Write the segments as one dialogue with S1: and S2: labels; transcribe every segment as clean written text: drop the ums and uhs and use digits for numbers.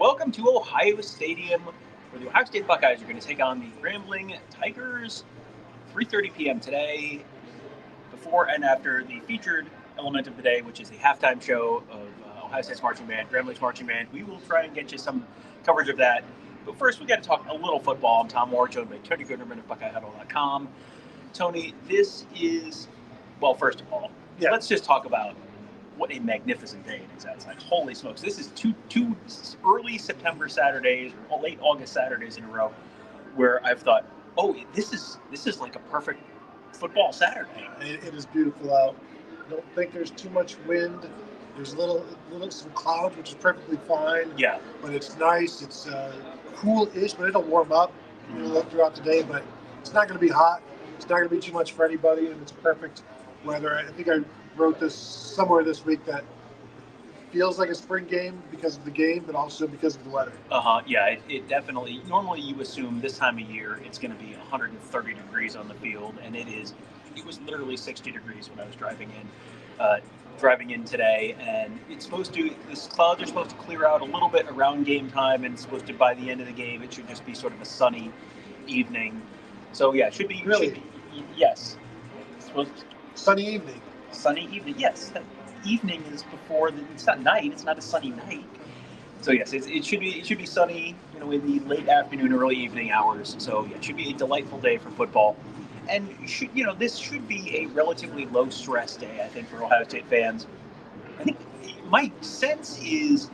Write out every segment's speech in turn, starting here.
S1: welcome to Ohio Stadium, where the Ohio State Buckeyes are going to take on the Grambling Tigers. 3:30 p.m. today, before and after the featured element of the day, which is the halftime show of Ohio State's marching band, Grambling's marching band. We will try and get you some coverage of that. But first, we got to talk a little football. I'm Tom Moore, joined by Tony Gerdeman of BuckeyeHuddle.com. Tony, this is, well, first of all, let's just talk about what a magnificent day it is outside. Holy smokes. This is two early September Saturdays, or late August Saturdays in a row, where I've thought, oh, this is like a perfect football Saturday.
S2: It is beautiful out. I don't think there's too much wind. There's some clouds, which is perfectly fine.
S1: Yeah.
S2: But it's nice. It's cool-ish, but it'll warm up throughout the day. But it's not going to be hot. It's not going to be too much for anybody, and it's perfect weather. I think I wrote this somewhere this week that feels like a spring game because of the game, but also because of the weather.
S1: Yeah, it definitely. Normally, you assume this time of year it's going to be 130 degrees on the field, and it is. It was literally 60 degrees when I was driving in today, and it's supposed to. This clouds are supposed to clear out a little bit around game time, and it's supposed to, by the end of the game, it should just be sort of a sunny evening. So yeah, it should be
S2: really.
S1: Yes.
S2: Sunny evening.
S1: Sunny evening. Yes. Evening is before it's not night. It's not a sunny night. So yes, it should be sunny, in the late afternoon, early evening hours. So yeah, it should be a delightful day for football, and this should be a relatively low stress day, I think, for Ohio State fans. I think my sense is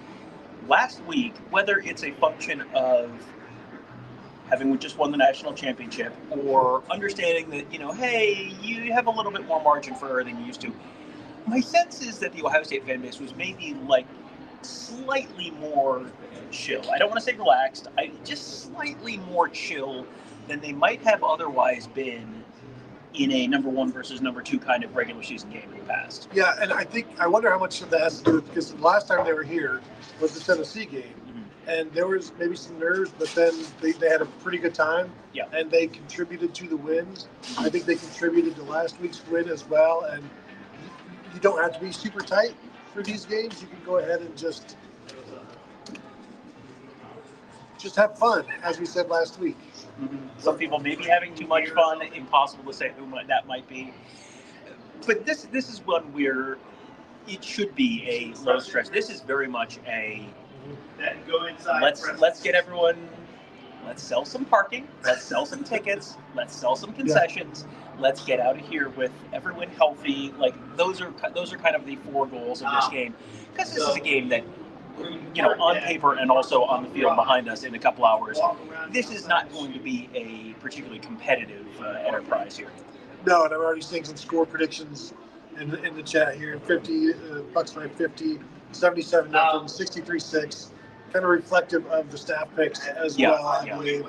S1: last week, whether it's a function of having just won the national championship or understanding that, hey, you have a little bit more margin for error than you used to. My sense is that the Ohio State fan base was maybe slightly more chill. I don't want to say relaxed. Just slightly more chill than they might have otherwise been in a number one versus number two kind of regular season game in the past.
S2: Yeah, and I wonder how much of that has to do with, because the last time they were here was the Tennessee game. And there was maybe some nerves, but then they had a pretty good time.
S1: Yeah.
S2: And they contributed to the wins. I think they contributed to last week's win as well. And you don't have to be super tight for these games. You can go ahead and just have fun, as we said last week.
S1: Mm-hmm. Some people may be having too much fun. Impossible to say who that might be. But this is one where it should be a low stress. This is very much a let's get everyone. Let's sell some parking. Let's sell some tickets. Let's sell some concessions. Yeah. Let's get out of here with everyone healthy. Those are kind of the four goals of this game, because this is a game that, on paper and also on the field behind us in a couple hours, this is not going to be a particularly competitive enterprise here.
S2: No, and I'm already seeing some score predictions in the chat here. 50 Bucks by 50, 77-0, 63-6. Kind of reflective of the staff picks as well, I believe.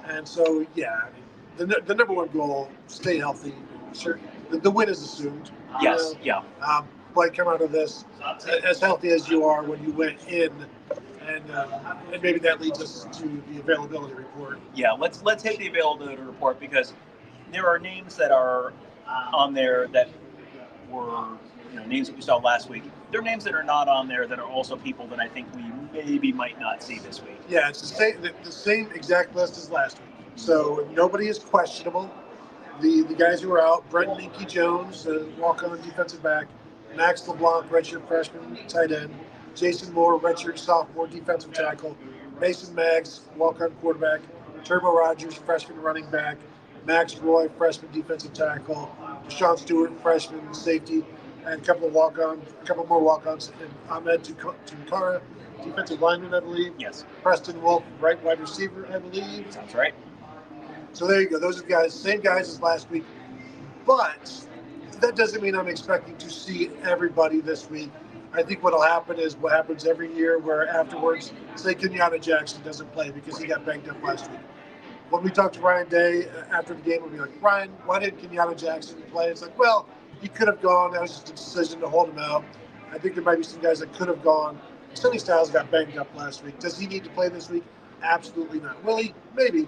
S2: And so, the number one goal, stay healthy. Sure, the win is assumed.
S1: Yes,
S2: But come out of this as healthy as you are when you went in, and maybe that leads us to the availability report.
S1: Yeah, let's hit the availability report, because there are names that are on there that were names that we saw last week. There are names that are not on there that are also people that I think we maybe might not see this week.
S2: Yeah, it's the same exact list as last week. So nobody is questionable. The guys who are out: Brent Minky Jones, walk-on defensive back; Max LeBlanc, redshirt freshman tight end; Jason Moore, redshirt sophomore defensive tackle; Mason Maggs, walk-on quarterback; Turbo Rogers, freshman running back; Max Roy, freshman defensive tackle; Deshaun Stewart, freshman safety; and a couple more walk-ons, and Ahmed Tunkara, defensive lineman, I believe.
S1: Yes.
S2: Preston Wolf, right wide receiver, I believe.
S1: Sounds right.
S2: So there you go. Those are the guys, same guys as last week. But that doesn't mean I'm expecting to see everybody this week. I think what will happen is what happens every year, where afterwards, say Kenyatta Jackson doesn't play because he got banged up last week. When we talked to Ryan Day after the game, we'll be like, Ryan, why didn't Kenyatta Jackson play? It's like, well, he could have gone. That was just a decision to hold him out. I think there might be some guys that could have gone. Sonny Styles got banged up last week. Does he need to play this week? Absolutely not. Will he? Maybe.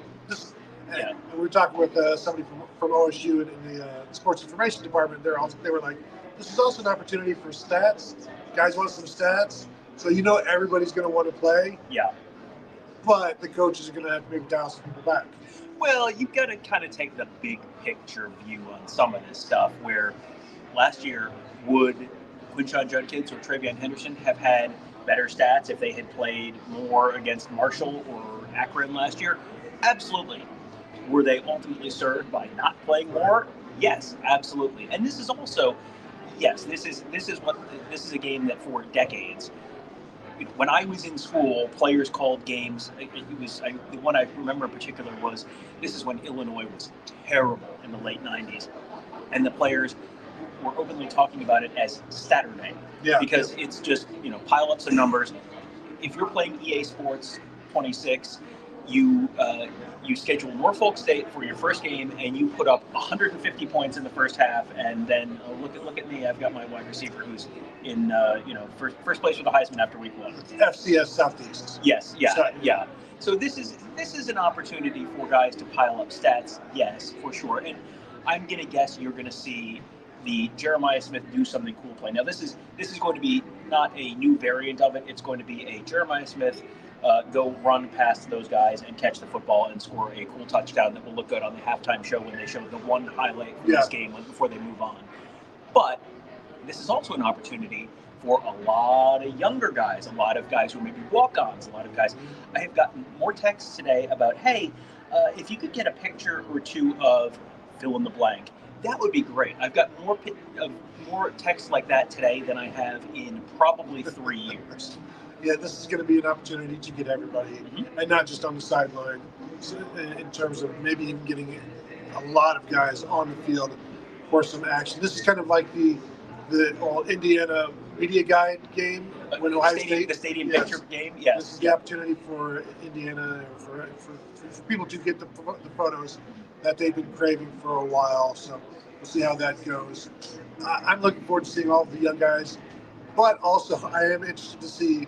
S2: And we were talking with somebody from OSU in the sports information department. They were like, this is also an opportunity for stats. Guys want some stats. So everybody's going to want to play.
S1: Yeah.
S2: but the coaches are going to have to maybe dial some people back.
S1: Well, you've got to kind of take the big picture view on some of this stuff. Where last year, would Quinshon Judkins or Travion Henderson have had better stats if they had played more against Marshall or Akron last year? Absolutely. Were they ultimately served by not playing more? Yes, absolutely. And this is also, yes, this is a game that for decades, when I was in school, players called games. The one I remember in particular was, this is when Illinois was terrible in the late '90s, and the players were openly talking about it as Saturday, because it's just pile up some numbers. If you're playing EA Sports 26, you schedule Norfolk State for your first game, and you put up 150 points in the first half, and then look at me, I've got my wide receiver who's in first place with the Heisman after week 1.
S2: FCS Southeast.
S1: Yes, yeah. So this is an opportunity for guys to pile up stats, yes, for sure. And I'm gonna guess you're gonna see the Jeremiah Smith do something cool play. Now this is going to be not a new variant of it. It's going to be a Jeremiah Smith go run past those guys and catch the football and score a cool touchdown that will look good on the halftime show when they show the one highlight from this game before they move on. But this is also an opportunity for a lot of younger guys, a lot of guys who may be walk-ons, a lot of guys. I have gotten more texts today about, hey, if you could get a picture or two of fill in the blank, that would be great. I've got more texts like that today than I have in probably 3 years.
S2: Yeah, this is going to be an opportunity to get everybody, and not just on the sideline, in terms of maybe even getting a lot of guys on the field for some action. This is kind of like the Indiana Media Guide game when Ohio State.
S1: The stadium picture game, yes.
S2: This is the opportunity for Indiana, for people to get the photos that they've been craving for a while. So we'll see how that goes. I'm looking forward to seeing all of the young guys, but also I am interested to see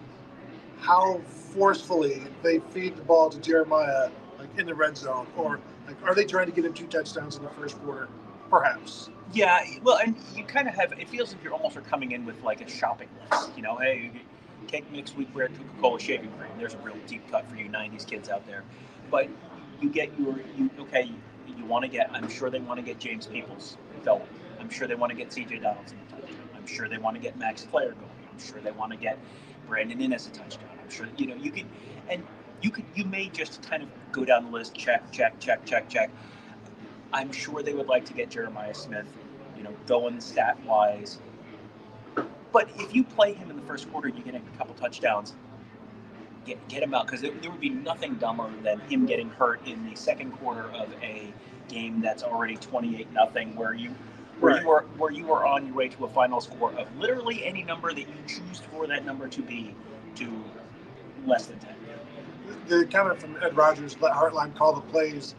S2: how forcefully they feed the ball to Jeremiah, like in the red zone, or like are they trying to get him 2 touchdowns in the first quarter? Perhaps.
S1: Yeah, well, and you kind of have, it feels like you're almost coming in with like a shopping list. Hey, cake mix, wheat bread, Coca-Cola shaving cream. There's a real deep cut for you 90s kids out there. But you get you want to get, I'm sure they want to get James Peoples going. I'm sure they want to get CJ Donaldson a touchdown. I'm sure they want to get Max Clare going. I'm sure they want to get Brandon Innes a touchdown. I'm sure, you can, and you may just kind of go down the list, check. I'm sure they would like to get Jeremiah Smith, going stat-wise. But if you play him in the first quarter, you get a couple touchdowns, get him out, because there would be nothing dumber than him getting hurt in the second quarter of a game that's already 28-0, where you are on your way to a final score of literally any number that you choose for that number to be to less than 10.
S2: The comment from Ed Rogers, let Hartline call the plays.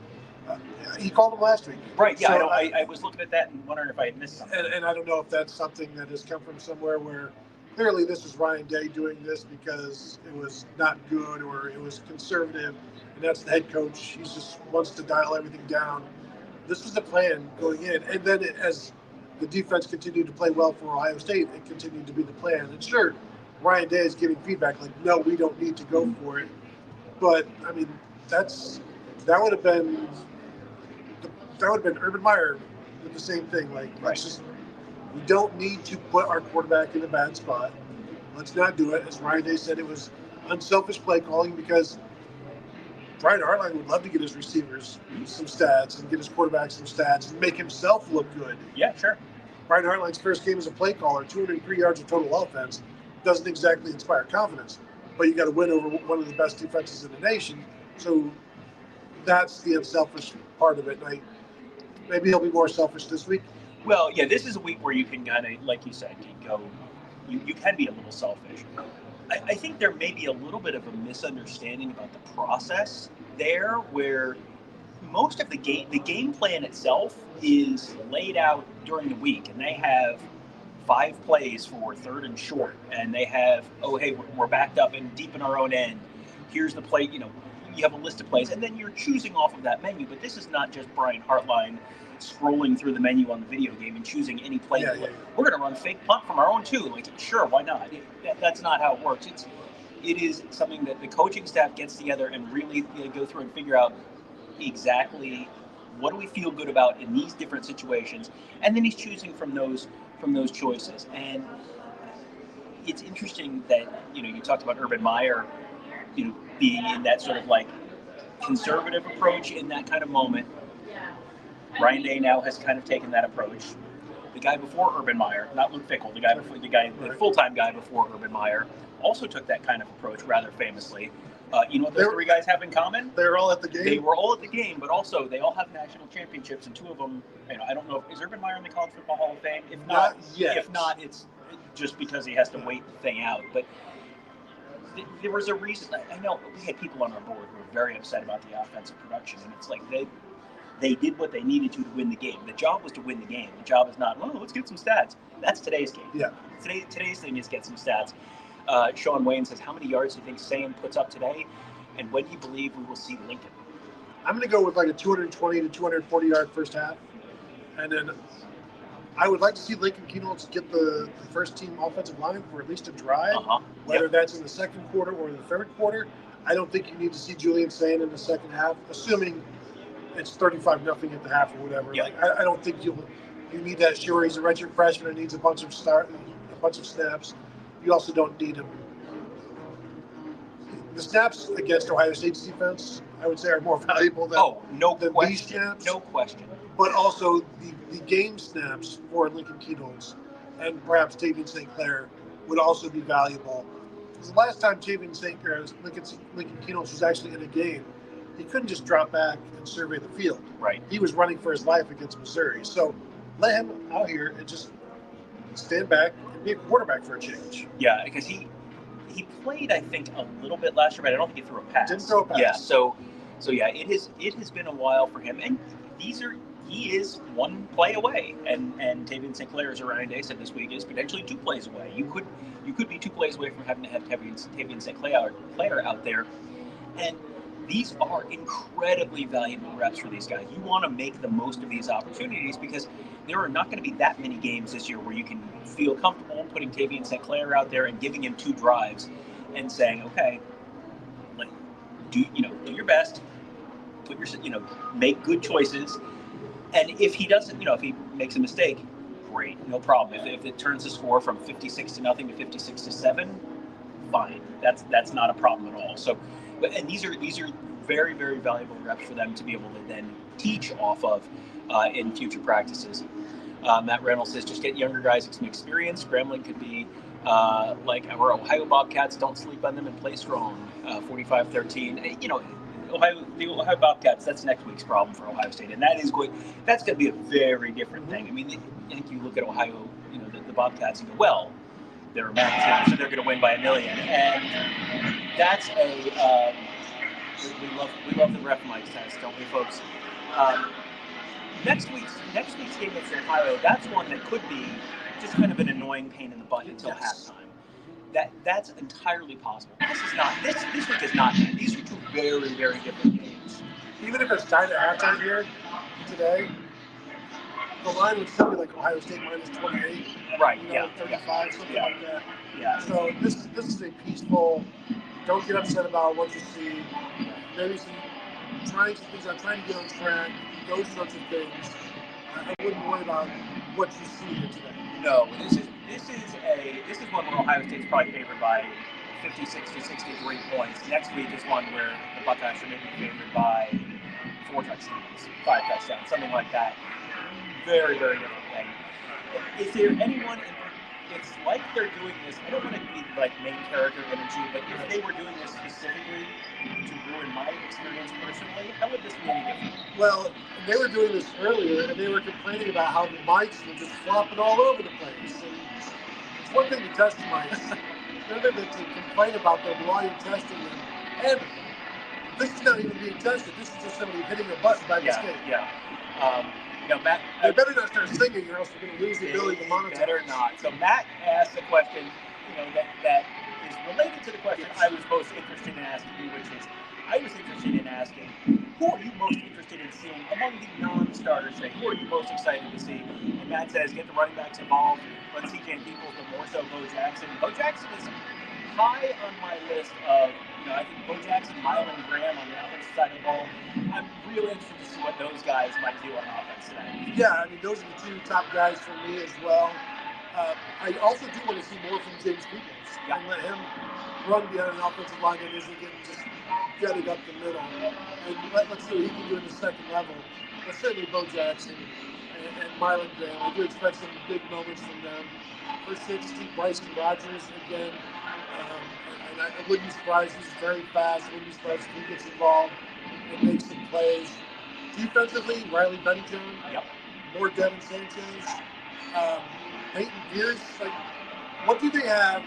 S2: He called them last week.
S1: Right, yeah, so I was looking at that and wondering if I had missed something.
S2: And I don't know if that's something that has come from somewhere where clearly this is Ryan Day doing this because it was not good or it was conservative, and that's the head coach. He just wants to dial everything down. This was the plan going in. And then as the defense continued to play well for Ohio State, it continued to be the plan. And sure, Ryan Day is giving feedback like, no, we don't need to go for it. But, I mean, that would have been Urban Meyer did the same thing. Like, we don't need to put our quarterback in a bad spot. Let's not do it. As Ryan Day said, it was unselfish play calling because Brian Hartline would love to get his receivers some stats and get his quarterback some stats and make himself look good.
S1: Yeah, sure.
S2: Brian Hartline's first game as a play caller, 203 yards of total offense, doesn't exactly inspire confidence. But you got to win over one of the best defenses in the nation. So that's the unselfish part of it. And maybe he'll be more selfish this week.
S1: Well, yeah, this is a week where you can kind of, like you said, you can be a little selfish. I think there may be a little bit of a misunderstanding about the process there, where most of the game plan itself is laid out during the week, and they have 5 plays for third and short, and they have, we're backed up and deep in our own end. Here's the play, you have a list of plays, and then you're choosing off of that menu. But this is not just Brian Hartline scrolling through the menu on the video game and choosing any play. We're going to run fake punt from our own too. Like, sure, why not? That's not how it works. it is something that the coaching staff gets together and really go through and figure out exactly what do we feel good about in these different situations, and then he's choosing from those choices. And it's interesting that you talked about Urban Meyer, being in that sort of like conservative approach in that kind of moment. Ryan Day now has kind of taken that approach. The guy before Urban Meyer, not Luke Fickell, the full-time guy before Urban Meyer, also took that kind of approach rather famously. You know what those three guys have in common?
S2: They were all at the game.
S1: They were all at the game, but also they all have national championships, and two of them, I don't know, is Urban Meyer in the College Football Hall of Fame? If not
S2: yet.
S1: If not, it's just because he has to wait the thing out. But there was a reason. I know we had people on our board who were very upset about the offensive production, and it's like they did what they needed to win the game. The job was to win the game. The job is not, let's get some stats. That's today's game.
S2: Yeah.
S1: Today's thing is get some stats. Sean Wayne says, how many yards do you think Sam puts up today? And when do you believe we will see Lincoln?
S2: I'm going to go with like a 220 to 240 yard first half. And then I would like to see Lincoln Keynotes get the first team offensive line for at least a drive, whether that's in the second quarter or the third quarter. I don't think you need to see Julian Sand in the second half, assuming it's 35-0 at the half or whatever.
S1: Yeah.
S2: Like, I don't think you need that. Sure, he's a redshirt freshman and needs a bunch of snaps. You also don't need him. The snaps against Ohio State's defense, I would say, are more valuable than these snaps.
S1: No question.
S2: But also the game snaps for Lincoln Keynotes and perhaps Tavian St. Clair would also be valuable. Because the last time Lincoln Keynotes was actually in a game, he couldn't just drop back and survey the field.
S1: Right.
S2: He was running for his life against Missouri. So let him out here and just stand back and be a quarterback for a change.
S1: Yeah, because he played, I think, a little bit last year, but I don't think he threw a pass.
S2: Didn't throw a pass.
S1: Yeah, so yeah, it has been a while for him, and he is one play away, and Tavian St. Clair, as Ryan Day said this week, is potentially 2 plays away. You could be 2 plays away from having to have Tavian St. Clair out there, and these are incredibly valuable reps for these guys. You want to make the most of these opportunities because there are not going to be that many games this year where you can feel comfortable putting Tavian St. Clair out there and giving him 2 drives and saying, okay, do your best, make good choices. And if he doesn't, if he makes a mistake, great, no problem. If it turns the score from 56-0 to 56-7, fine. That's not a problem at all. So, and these are very, very valuable reps for them to be able to then teach off of in future practices. Matt Reynolds says, just get younger guys some experience. Grambling could be like our Ohio Bobcats. Don't sleep on them and play strong. 45-13. The Ohio Bobcats, that's next week's problem for Ohio State, and that's going to be a very different thing. I mean, I think you look at Ohio, the Bobcats, and go, well, they're a MAC team, so they're going to win by 1 million, and that's we love the ref mic test, don't we, folks? Next week's game against Ohio, that's one that could be just kind of an annoying pain in the butt until halftime. That's entirely possible. This week is not. These are 2 very, very different games.
S2: Even if it's tied at halftime here today, the line would still be like Ohio State minus 28.
S1: Right.
S2: 35, something like that.
S1: Yeah.
S2: So this is a peaceful. Don't get upset about what you see. Maybe trying some things. I'm trying to get on track. Those sorts of things. I wouldn't worry about what you see here today.
S1: No, this is one where Ohio State's probably favored by 56 to 63 points. Next week is one where the Buckeyes are maybe favored by 4 touchdowns, 5 touchdowns, something like that. Very, very different thing. Is there anyone? It's like they're doing this. I don't want to be like main character energy, but if they were doing this specifically to ruin my experience personally, how would this be any different?
S2: Well, they were doing this earlier, and they were complaining about how the mics were just flopping all over the place. And it's one thing to test the mics, another thing to complain about them while you're testing them. And this is not even being tested. This is just somebody hitting a button by mistake.
S1: Yeah. Matt.
S2: They better not start singing, or else we're going to lose the ability to monetize.
S1: Better not. So Matt asked a question, that is related to the question I was most interested in asking you, which is, I was interested in asking, who are you most interested in seeing among the non-starters today? Who are you most excited to see? And Matt says, get the running backs involved. Let's see Jan Peoples, but more so Bo Jackson. Bo Jackson is high on my list of, I think Bo Jackson, Milan, and Graham on the offensive side of the ball. I'm really interested to see what those guys might do on offense today.
S2: Yeah, I mean, those are the two top guys for me as well. I also do want to see more from James Peoples and let him run behind an offensive line that isn't just getting up the middle. And let's see what he can do in the second level. But certainly Bo Jackson and Milan Graham, I do expect some big moments from them. First safety, Bryson Rogers again. And I wouldn't be surprised. He's very fast. I wouldn't be surprised if he gets involved and makes some plays. Defensively, Riley Bettyjohn.
S1: Yep.
S2: More Devin Sanchez. Peyton Pierce. Like, what do they have?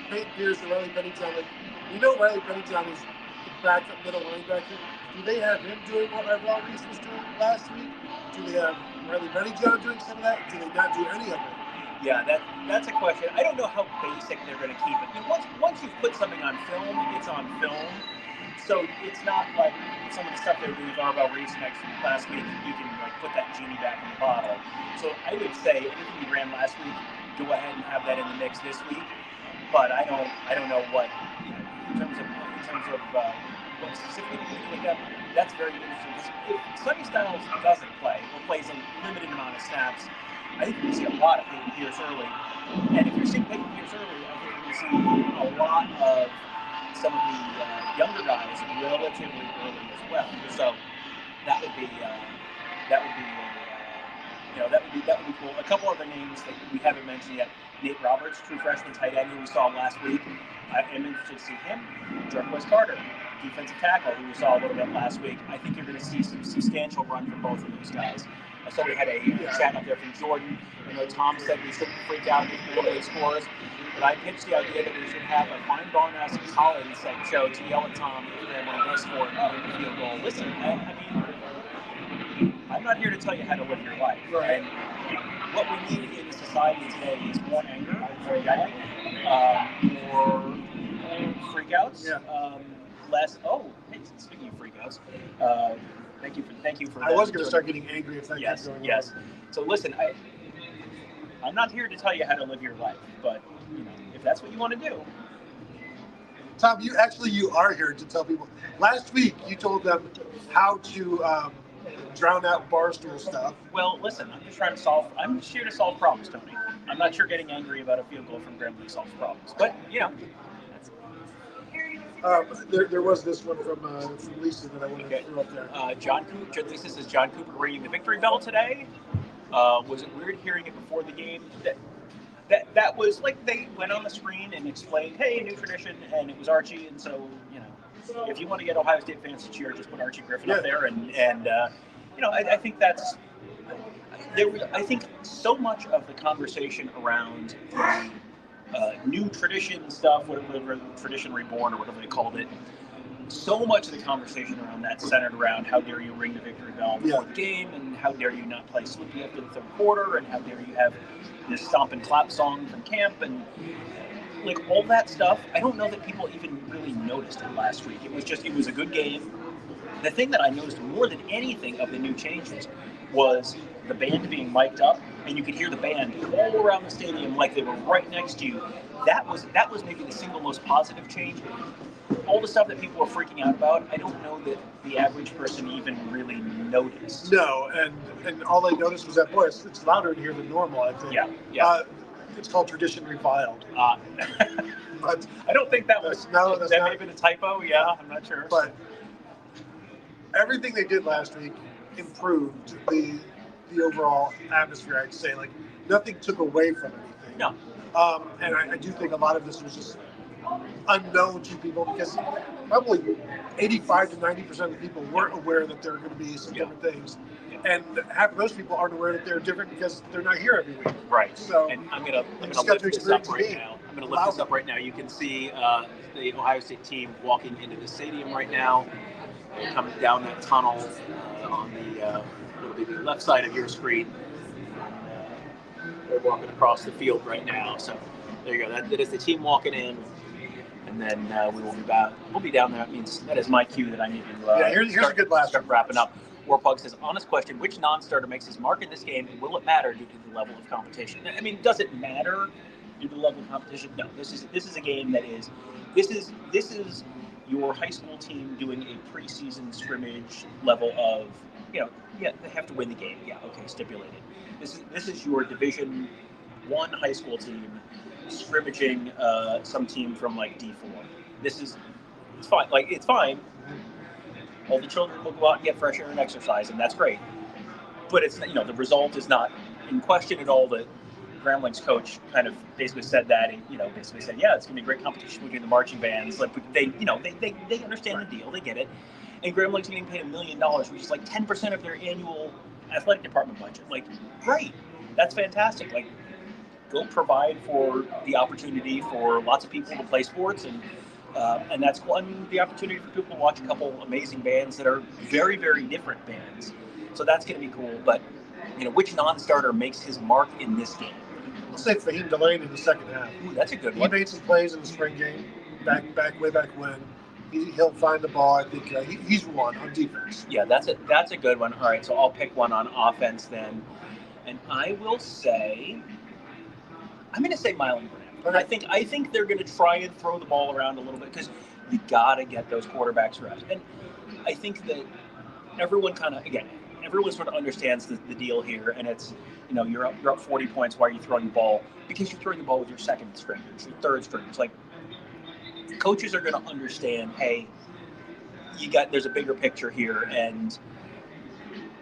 S2: Peyton Pierce and Riley Bettyjohn. Like, Riley Bettyjohn is the backup middle linebacker. Do they have him doing what Raul Reese was doing last week? Do they have Riley Bettyjohn doing some of that? Do they not do any of it?
S1: Yeah, that's a question. I don't know how basic they're going to keep it. I mean, once you've put something on film, it's on film. So it's not like some of the stuff they were doing with Raul Reese last week. You can put that genie back in the bottle. So I would say anything you ran last week, go ahead and have that in the mix this week. But I don't know what in terms of what specifically you look at. That's very interesting. If Sonny Styles doesn't play or plays a limited amount of snaps, I think you're going to see a lot of Peyton Pierce early. And if you're seeing Peyton Pierce early, I think you're going to see a lot of some of the younger guys relatively early as well. So that would be cool. A couple other names that we haven't mentioned yet. Nate Roberts, true freshman tight end who we saw last week. I'm interested to see him. Jarquez Carter, defensive tackle, who we saw a little bit last week. I think you're going to see some substantial run from both of those guys. So we had a chat up there from Jordan. I know Tom said we shouldn't freak out if we don't scores, but I pitched the idea that we should have a Fine Barn-esque Collins show to yell at Tom if Grambling does score and the field goal. Listen, I mean, I'm not here to tell you how to live your life.
S2: Right.
S1: And what we need in society today is more anger, more yelling, more freakouts, less. Oh, hey, speaking of freakouts, thank you for.
S2: I was going to start getting angry if that kept going on.
S1: Yes. So listen, I'm not here to tell you how to live your life, but if that's what you want to do.
S2: Tom, you are here to tell people. Last week, you told them how to drown out Barstool stuff.
S1: Well, listen, I'm just here to solve problems, Tony. I'm not sure getting angry about a field goal from Grambling solves problems, but
S2: there was this one from Lisa that I wanted to throw up there.
S1: John Cooper. Lisa says John Cooper ringing the victory bell today. Was it weird hearing it before the game? That was like they went on the screen and explained, hey, new tradition, and it was Archie, and so if you want to get Ohio State fans to cheer, just put Archie Griffin up there, and I think that's. I think so much of the conversation around new tradition stuff, whatever tradition reborn or whatever they called it, so much of the conversation around that centered around how dare you ring the victory bell before the game, and how dare you not play Slippy after the third quarter, and how dare you have this stomp and clap song from camp, and all that stuff. I don't know that people even really noticed it last week. It was a good game. The thing that I noticed more than anything of the new changes was the band being mic'd up, and you could hear the band all around the stadium like they were right next to you. That was maybe the single most positive change. All the stuff that people were freaking out about, I don't know that the average person even really noticed.
S2: No, and all they noticed was that, boy, it's louder in here than normal, I think.
S1: Yeah.
S2: It's called tradition reviled.
S1: But I don't think that may have been a typo. Yeah, I'm not sure.
S2: But everything they did last week improved the overall atmosphere, I'd say. Nothing took away from anything.
S1: No.
S2: And I do think a lot of this was just unknown to people, because probably 85 to 90% of the people weren't aware that there are going to be some different things. And half of those people aren't aware that they're different because they're not here every week.
S1: Right.
S2: So
S1: and I'm gonna lift this up right now. I'm going to lift this up right now. You can see the Ohio State team walking into the stadium right now. They're coming down that tunnel on the left side of your screen. They're walking across the field right now. So there you go. That is the team walking in. And then we will be back. We'll be down there. That means that is my cue that I need to
S2: here's a good last
S1: start wrapping up. Warpug says, honest question, which non-starter makes his mark in this game, and will it matter due to the level of competition? I mean, does it matter? due to the level of competition. No, this is a game that is this is your high school team doing a preseason scrimmage level of, yeah, they have to win the game. Yeah, okay, stipulated. This is your Division 1 high school team scrimmaging some team from like D4. It's fine. Like, it's fine. All the children will go out and get fresh air and exercise, and that's great. But it's, the result is not in question at all. That Grambling's coach kind of basically said that, and basically said, yeah, it's going to be a great competition between the marching bands. Like, they understand the deal, they get it, and Grambling's getting paid $1 million, which is like 10% of their annual athletic department budget. Like, great, that's fantastic. Like, go provide for the opportunity for lots of people to play sports, and that's cool. I mean, the opportunity for people to watch a couple amazing bands that are very, very different bands. So that's going to be cool. But, which non-starter makes his mark in this game?
S2: I'll say Fahim Delaney in the second half.
S1: Ooh, that's a good
S2: He
S1: one.
S2: made some plays in the spring game, way back when. He'll find the ball. I think he's one on defense.
S1: Yeah, that's a good one. All right, so I'll pick one on offense then, and I will say, I'm going to say Milan Graham. I think they're going to try and throw the ball around a little bit because you got to get those quarterbacks reps. And I think that everyone sort of understands the deal here, and it's, you're up 40 points. Why are you throwing the ball? Because you're throwing the ball with your second stringers, your third stringers. Like, coaches are going to understand, hey, there's a bigger picture here, and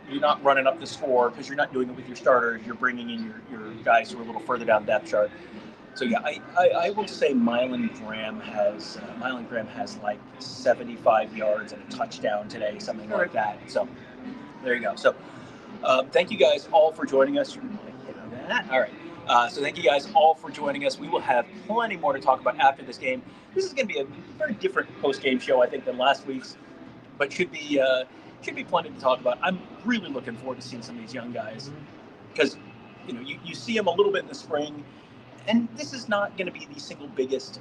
S1: you're not running up the score because you're not doing it with your starters. You're bringing in your guys who are a little further down the depth chart. So yeah, I will say Milan Graham has like 75 yards and a touchdown today, something like that. So there you go. So thank you guys all for joining us. All right. So thank you guys all for joining us. We will have plenty more to talk about after this game. This is going to be a very different post-game show, I think, than last week's, but should be plenty to talk about. I'm really looking forward to seeing some of these young guys because you see them a little bit in the spring, and this is not going to be the single biggest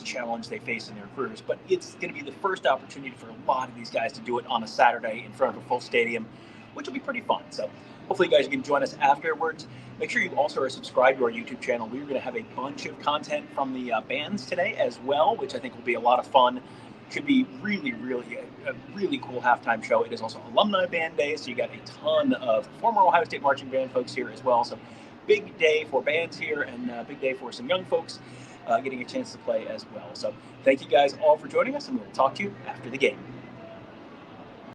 S1: challenge they face in their careers, but it's going to be the first opportunity for a lot of these guys to do it on a Saturday in front of a full stadium, which will be pretty fun. So hopefully you guys can join us afterwards. Make sure you also are subscribed to our YouTube channel. We're going to have a bunch of content from the bands today as well, which I think will be a lot of fun. Should be really, really a really cool halftime show. It is also Alumni Band Day, so you got a ton of former Ohio State marching band folks here as well. So big day for bands here, and a big day for some young folks getting a chance to play as well. So thank you guys all for joining us, and we'll talk to you after the game.